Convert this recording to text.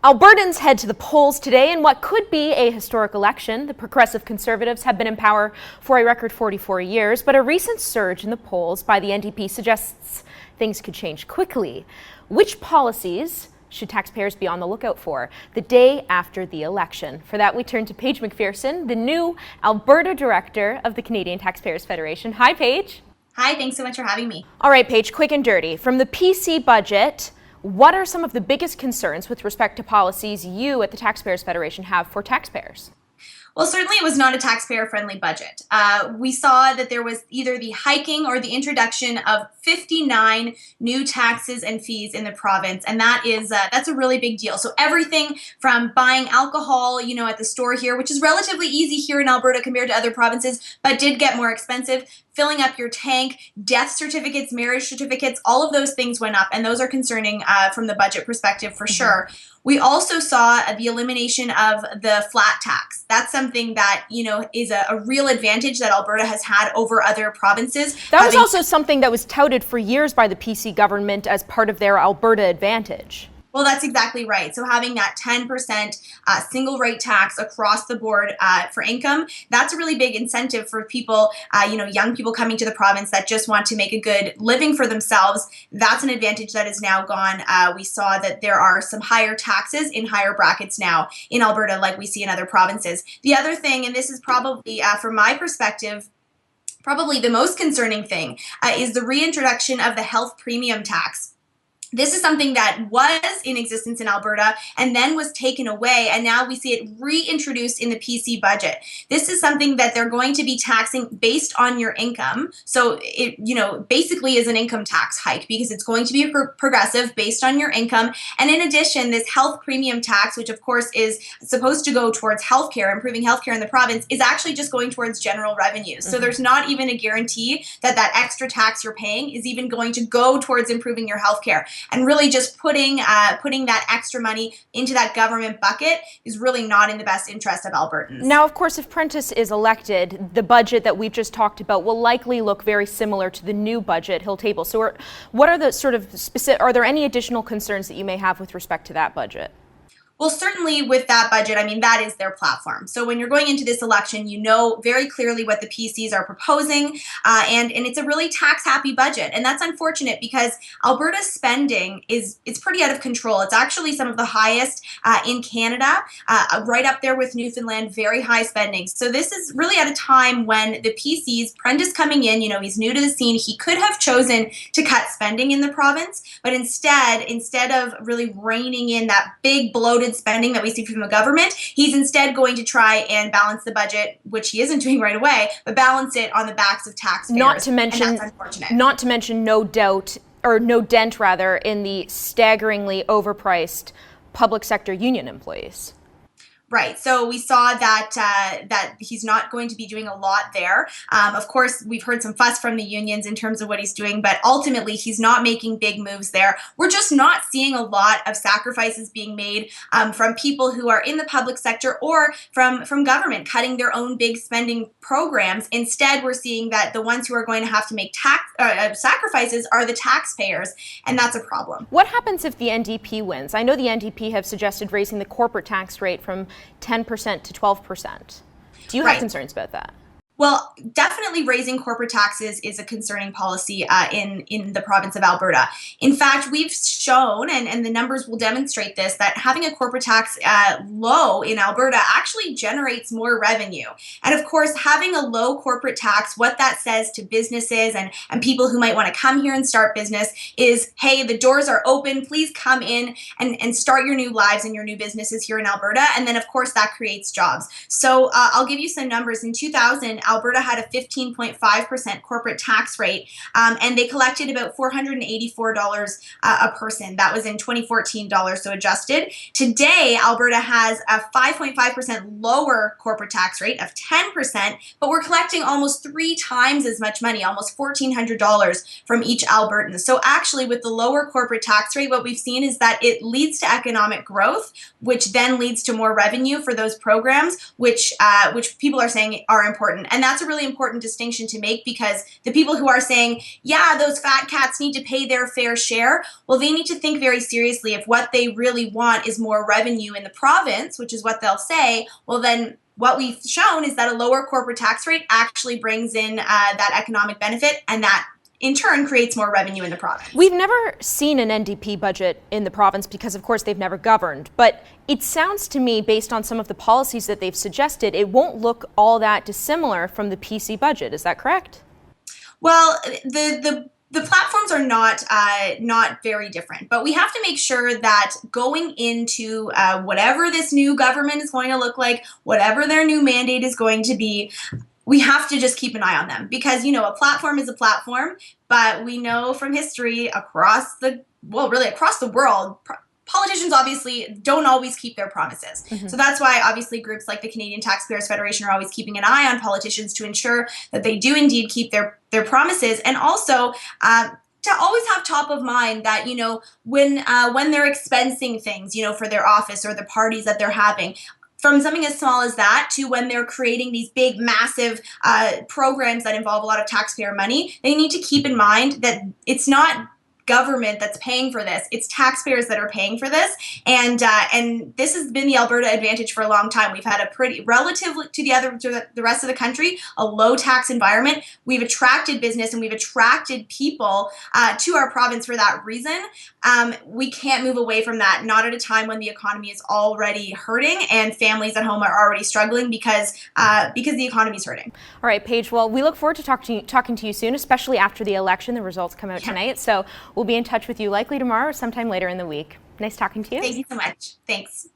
Albertans head to the polls today in what could be a historic election. The Progressive Conservatives have been in power for a record 44 years, but a recent surge in the polls by the NDP suggests things could change quickly. Which policies should taxpayers be on the lookout for the day after the election? For that, we turn to Paige Macpherson, the new Alberta Director of the Canadian Taxpayers Federation. Hi, Paige. Hi, thanks so much for having me. All right, Paige, quick and dirty. From the PC budget, what are some of the biggest concerns with respect to policies you at the Taxpayers Federation have for taxpayers? Well, certainly it was not a taxpayer-friendly budget. We saw that there was either the hiking or the introduction of 59 new taxes and fees in the province, and that's a really big deal. So everything from buying alcohol, at the store here, which is relatively easy here in Alberta compared to other provinces, but did get more expensive. Filling up your tank, death certificates, marriage certificates, all of those things went up, and those are concerning from the budget perspective for sure. We also saw the elimination of the flat tax. That's something that, is a real advantage that Alberta has had over other provinces. That was also something that was touted for years by the PC government as part of their Alberta advantage. Well, that's exactly right. So having that 10% single rate tax across the board for income, that's a really big incentive for people, young people coming to the province that just want to make a good living for themselves. That's an advantage that is now gone. We saw that there are some higher taxes in higher brackets now in Alberta, like we see in other provinces. The other thing, and this is probably, from my perspective, probably the most concerning thing, is the reintroduction of the health premium tax. This is something that was in existence in Alberta and then was taken away, and now we see it reintroduced in the PC budget. This is something that they're going to be taxing based on your income. So it, basically is an income tax hike because it's going to be progressive based on your income. And in addition, this health premium tax, which of course is supposed to go towards healthcare, improving healthcare in the province, is actually just going towards general revenues. So there's not even a guarantee that that extra tax you're paying is even going to go towards improving your healthcare. And really just putting that extra money into that government bucket is really not in the best interest of Albertans. Now, of course, if Prentice is elected, the budget that we've just talked about will likely look very similar to the new budget he'll table. So what are the sort of specific, are there any additional concerns that you may have with respect to that budget? Well, certainly with that budget, that is their platform. So when you're going into this election, you know very clearly what the PCs are proposing, and it's a really tax-happy budget. And that's unfortunate because Alberta's spending it's pretty out of control. It's actually some of the highest in Canada, right up there with Newfoundland, very high spending. So this is really at a time when the PCs, Prentice coming in, he's new to the scene, he could have chosen to cut spending in the province, but instead of really reining in that big bloated spending that we see from the government, he's instead going to try and balance the budget, which he isn't doing right away, but balance it on the backs of taxpayers. Not to mention, and that's unfortunate. Not to mention no dent in the staggeringly overpriced public sector union employees. Right. So we saw that he's not going to be doing a lot there. Of course, we've heard some fuss from the unions in terms of what he's doing, but ultimately he's not making big moves there. We're just not seeing a lot of sacrifices being made from people who are in the public sector or from government cutting their own big spending programs. Instead, we're seeing that the ones who are going to have to make sacrifices are the taxpayers, and that's a problem. What happens if the NDP wins? I know the NDP have suggested raising the corporate tax rate from 10% to 12%. Do you have concerns about that? Well, definitely raising corporate taxes is a concerning policy in the province of Alberta. In fact, we've shown, and the numbers will demonstrate this, that having a corporate tax low in Alberta actually generates more revenue. And of course, having a low corporate tax, what that says to businesses and people who might want to come here and start business is, hey, the doors are open, please come in and start your new lives and your new businesses here in Alberta. And then, of course, that creates jobs. So I'll give you some numbers. In 2000, Alberta had a 15.5% corporate tax rate, and they collected about $484 a person. That was in 2014 dollars, so adjusted. Today, Alberta has a 5.5% lower corporate tax rate of 10%, but we're collecting almost 3 times as much money, almost $1,400 from each Albertan. So actually, with the lower corporate tax rate, what we've seen is that it leads to economic growth, which then leads to more revenue for those programs, which people are saying are important. And And that's a really important distinction to make, because the people who are saying, yeah, those fat cats need to pay their fair share, well, they need to think very seriously if what they really want is more revenue in the province, which is what they'll say. Well, then what we've shown is that a lower corporate tax rate actually brings in that economic benefit, and that in turn creates more revenue in the province. We've never seen an NDP budget in the province because, of course, they've never governed. But it sounds to me, based on some of the policies that they've suggested, it won't look all that dissimilar from the PC budget. Is that correct? Well, the platforms are not very different, but we have to make sure that going into whatever this new government is going to look like, whatever their new mandate is going to be, we have to just keep an eye on them, because, a platform is a platform, but we know from history across the world, politicians obviously don't always keep their promises. Mm-hmm. So that's why obviously groups like the Canadian Taxpayers Federation are always keeping an eye on politicians to ensure that they do indeed keep their promises, and also to always have top of mind that, when they're expensing things, for their office or the parties that they're having, from something as small as that to when they're creating these big, massive programs that involve a lot of taxpayer money, they need to keep in mind that it's not government that's paying for this. It's taxpayers that are paying for this. And this has been the Alberta advantage for a long time. We've had a pretty, relative to the rest of the country, a low tax environment. We've attracted business and we've attracted people to our province for that reason. We can't move away from that, not at a time when the economy is already hurting and families at home are already struggling because the economy is hurting. All right, Paige, well, we look forward to talking to you soon, especially after the election. The results come out tonight. So we'll be in touch with you likely tomorrow or sometime later in the week. Nice talking to you. Thank you so much. Thanks.